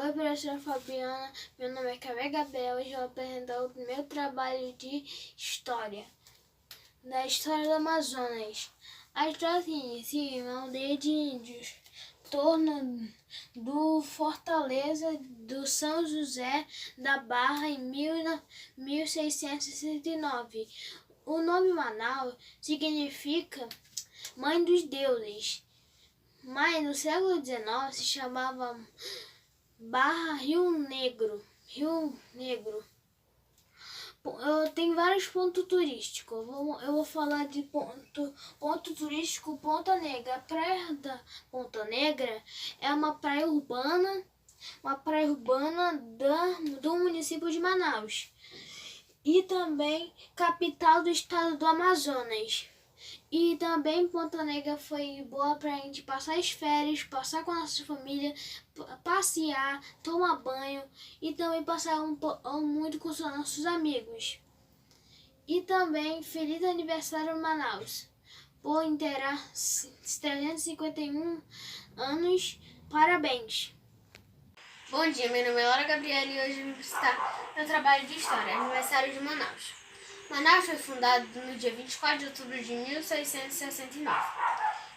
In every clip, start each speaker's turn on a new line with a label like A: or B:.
A: Oi, professora Fabiana, meu nome é Camila Gabriel e eu vou apresentar o meu trabalho de história, da história do Amazonas. A história se inicia em uma aldeia de índios, em torno do Fortaleza do São José da Barra em 1669. O nome Manaus significa Mãe dos Deuses, mas no século XIX se chamava Barra Rio Negro. Tem vários pontos turísticos. Eu vou falar de ponto turístico Ponta Negra. A praia da Ponta Negra é uma praia urbana do município de Manaus. E também capital do estado do Amazonas. E também Ponta Negra foi boa pra gente passar as férias, passar com a nossa família, passear, tomar banho e também passar muito com os nossos amigos. E também feliz aniversário Manaus, por inteirar 351 anos, parabéns!
B: Bom dia, meu nome é Laura Gabriela e hoje eu vou citar meu trabalho de história, aniversário de Manaus. Manaus foi fundado no dia 24 de outubro de 1669,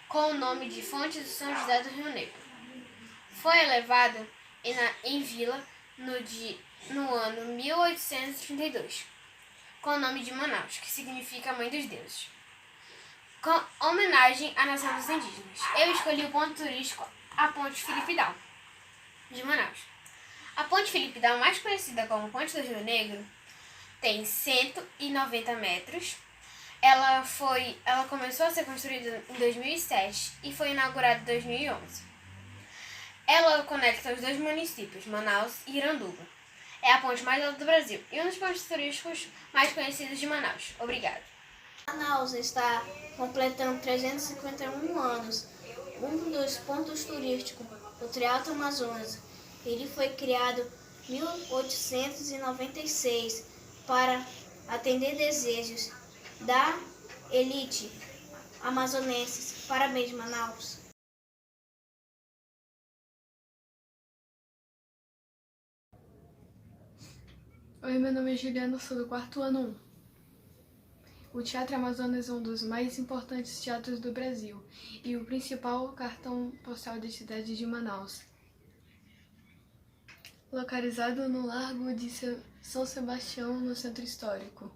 B: com o nome de Fonte do São José do Rio Negro. Foi elevada em vila no ano 1832, com o nome de Manaus, que significa Mãe dos Deuses, com homenagem à nação dos indígenas. Eu escolhi o ponto turístico a Ponte Felipe Dal, de Manaus. A Ponte Felipe Dal, mais conhecida como Ponte do Rio Negro, tem 190 metros. Ela começou a ser construída em 2007 e foi inaugurada em 2011. Ela conecta os dois municípios, Manaus e Iranduba. É a ponte mais alta do Brasil e um dos pontos turísticos mais conhecidos de Manaus. Obrigada.
A: Manaus está completando 351 anos. Um dos pontos turísticos, o Triato Amazonas. Ele foi criado em 1896 para atender desejos da elite amazonenses. Parabéns, Manaus!
C: Oi, meu nome é Juliana, sou do 4º ano 1. O Teatro Amazonas é um dos mais importantes teatros do Brasil e o principal cartão postal da cidade de Manaus. Localizado no Largo de São Sebastião, no Centro Histórico.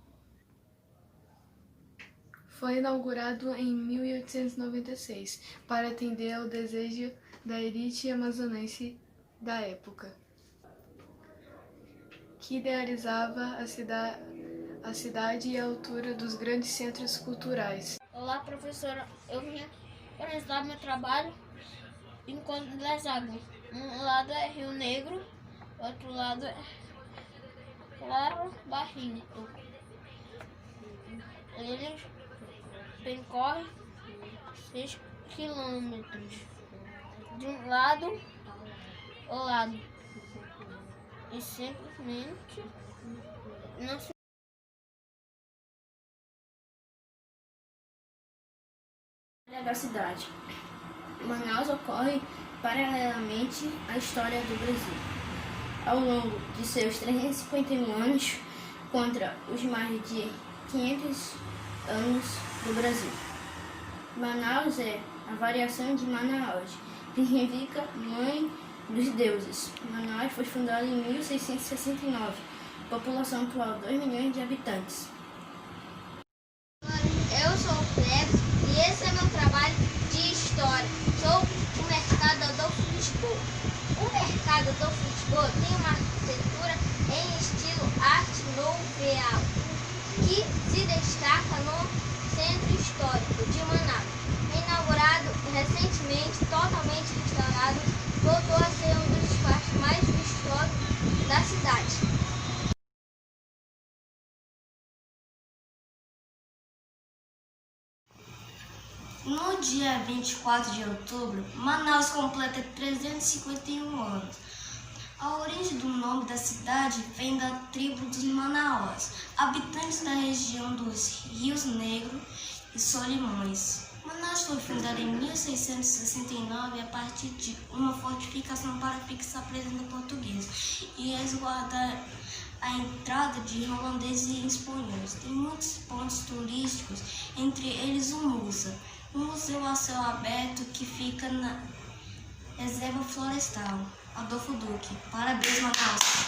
C: Foi inaugurado em 1896 para atender ao desejo da elite amazonense da época, que idealizava a cidade e a altura dos grandes centros culturais.
A: Olá, professora. Eu vim apresentar meu trabalho em Encontro das Águas. Um lado é Rio Negro, outro lado é Claro Barrento. Eles percorrem 6 quilômetros de um lado ao lado e simplesmente não se da cidade. Manaus ocorre paralelamente à história do Brasil. Ao longo de seus 351 anos, contra os mais de 500 anos do Brasil. Manaus é a variação de Manaus, que significa Mãe dos Deuses. Manaus foi fundada em 1669, população atual 2 milhões de habitantes.
D: Eu sou o Cleber e esse é meu trabalho de história sobre o mercado Adolfo Lisboa. O mercado Adolfo Lisboa tem uma arquitetura em estilo arte nouveau, que se destaca no Centro Histórico de Manaus. Inaugurado recentemente, totalmente restaurado, voltou a ser um dos espaços mais vistosos da cidade.
E: No dia 24 de outubro, Manaus completa 351 anos. A origem do nome da cidade vem da tribo dos Manauas, habitantes da região dos Rios Negro e Solimões. Manaus foi fundada em 1669 a partir de uma fortificação para fixar a presença portuguesa e resguardar a entrada de holandeses e espanhóis. Tem muitos pontos turísticos, entre eles o Musa, um museu a céu aberto que fica na Reserva Florestal Adolfo Duque. Parabéns, Manaus!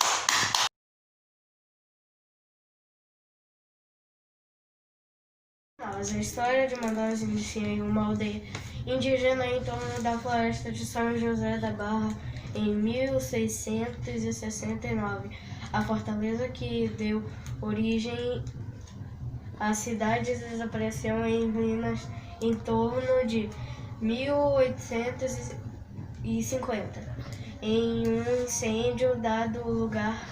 F: A história de Manaus inicia em uma aldeia indígena em torno da floresta de São José da Barra em 1669. A fortaleza que deu origem à cidade desapareceu em ruínas em torno de 1850, em um incêndio dado lugar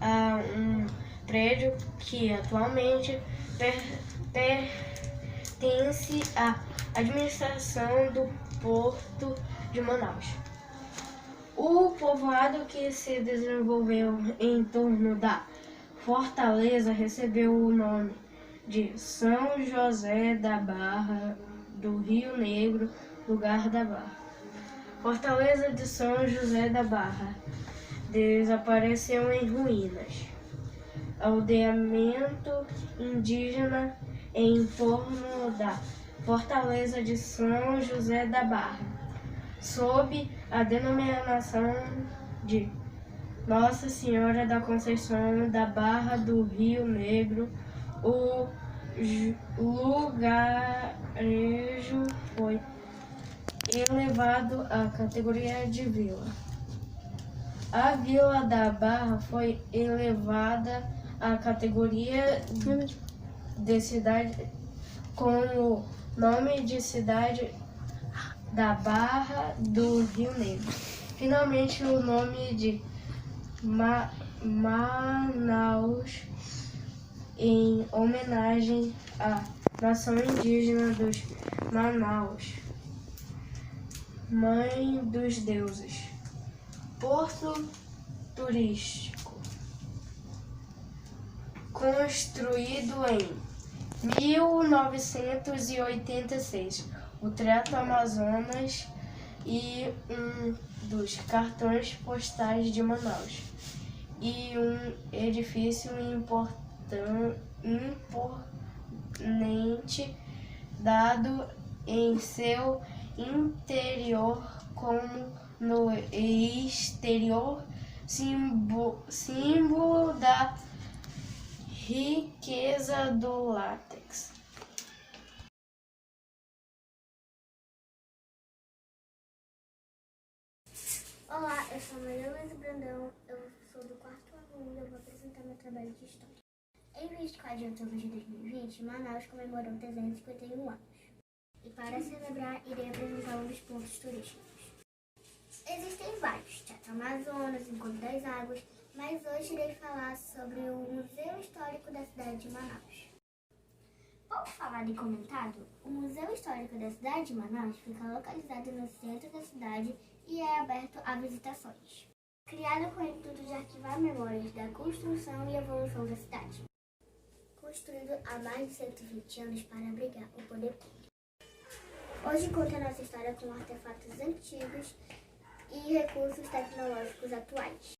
F: a um prédio que atualmente pertence à administração do Porto de Manaus. O povoado que se desenvolveu em torno da fortaleza recebeu o nome de São José da Barra do Rio Negro, lugar da Barra. Fortaleza de São José da Barra desapareceu em ruínas. Aldeamento indígena em torno da Fortaleza de São José da Barra, sob a denominação de Nossa Senhora da Conceição da Barra do Rio Negro. O lugarejo foi elevado à categoria de vila. A Vila da Barra foi elevada à categoria de cidade com o nome de Cidade da Barra do Rio Negro. Finalmente, o nome de Manaus, em homenagem à nação indígena dos Manaus, mãe dos deuses. Porto turístico, construído em 1986, o Teatro Amazonas e um dos cartões postais de Manaus, e um edifício imponente dado em seu interior como no exterior, símbolo da riqueza do látex.
G: Olá, eu sou Maria Luísa Brandão, eu sou do 4º ano e eu vou apresentar meu trabalho de história. Em 24 de outubro de 2020, Manaus comemorou 351 anos. E para celebrar, irei apresentar um dos pontos turísticos. Existem vários, Teatro Amazonas, Encontro das Águas, mas hoje irei falar sobre o Museu Histórico da cidade de Manaus. Por falar em comentado, o Museu Histórico da cidade de Manaus fica localizado no centro da cidade e é aberto a visitações. Criado com o intuito de arquivar memórias da construção e evolução da cidade. Construído há mais de 120 anos para abrigar o poder público. Hoje conta a nossa história com artefatos antigos e recursos tecnológicos atuais.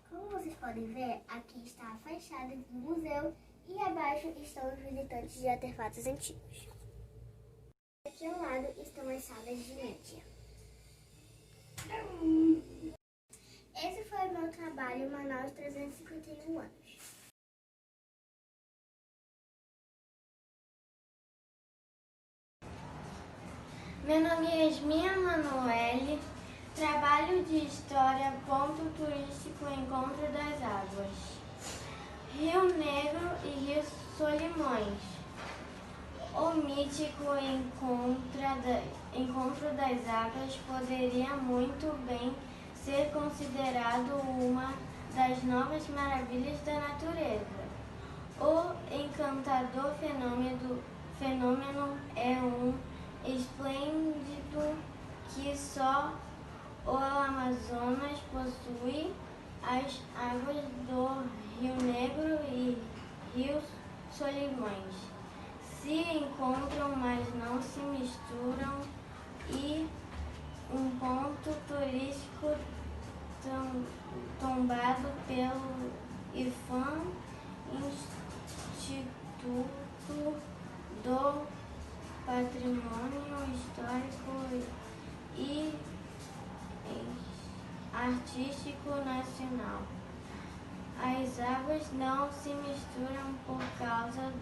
G: Como vocês podem ver, aqui está a fachada do museu e abaixo estão os visitantes de artefatos antigos. Aqui ao lado estão as salas de mídia. Esse foi o meu trabalho Manaus 351 anos.
H: Meu nome é Yasmin Manoeli, trabalho de História, ponto turístico Encontro das Águas, Rio Negro e Rio Solimões. O mítico Encontro das Águas poderia muito bem ser considerado uma das novas maravilhas da natureza. O encantador fenômeno é um esplêndido que só o Amazonas possui. As águas do Rio Negro e Rio Solimões se encontram, mas não se misturam, e um ponto turístico tombado pelo IPHAN, Instituto do Patrimônio Histórico e Artístico Nacional. As águas não se misturam por causa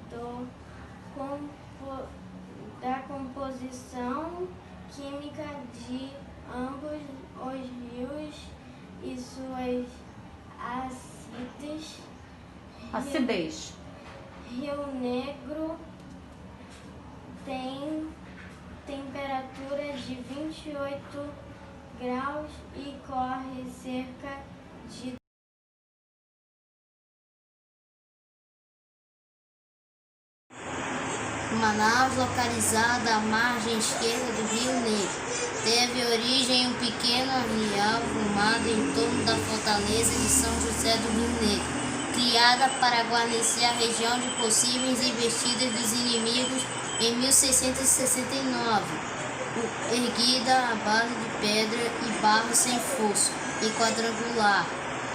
H: da composição química de ambos os rios e suas
I: acidez.
H: Rio Negro tem temperatura de 28 graus e corre cerca de
A: Manaus, localizada à margem esquerda do Rio Negro, teve origem em um pequeno arraial formado em torno da fortaleza de São José do Rio Negro, criada para guarnecer a região de possíveis investidas dos inimigos em 1669, erguida à base de pedra e barro sem fosso e quadrangular.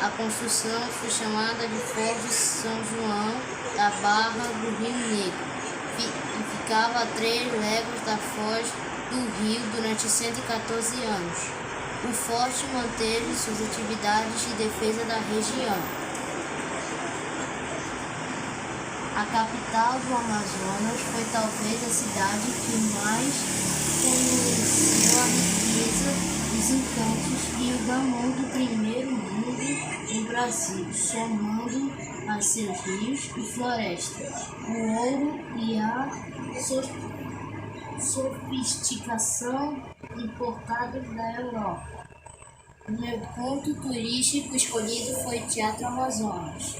A: A construção foi chamada de Forte São João da Barra do Rio Negro e ficava a 3 léguas da foz do rio durante 114 anos. O forte manteve suas atividades de defesa da região. A capital do Amazonas foi talvez a cidade que mais conheceu a riqueza, os encantos e o glamour do primeiro mundo no Brasil, somando a seus rios e florestas, o ouro e a sofisticação importados da Europa. O meu ponto turístico escolhido foi Teatro Amazonas,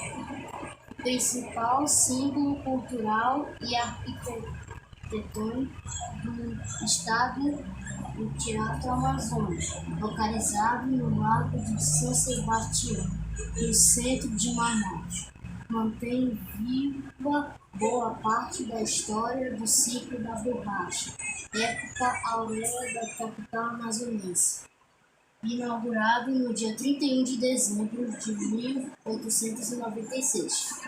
A: principal símbolo cultural e arquitetônico do estado do Teatro Amazonas, localizado no Lago de São Sebastião, no centro de Manaus. Mantém viva boa parte da história do ciclo da borracha, época auréola da capital amazonense, inaugurado no dia 31 de dezembro de 1896.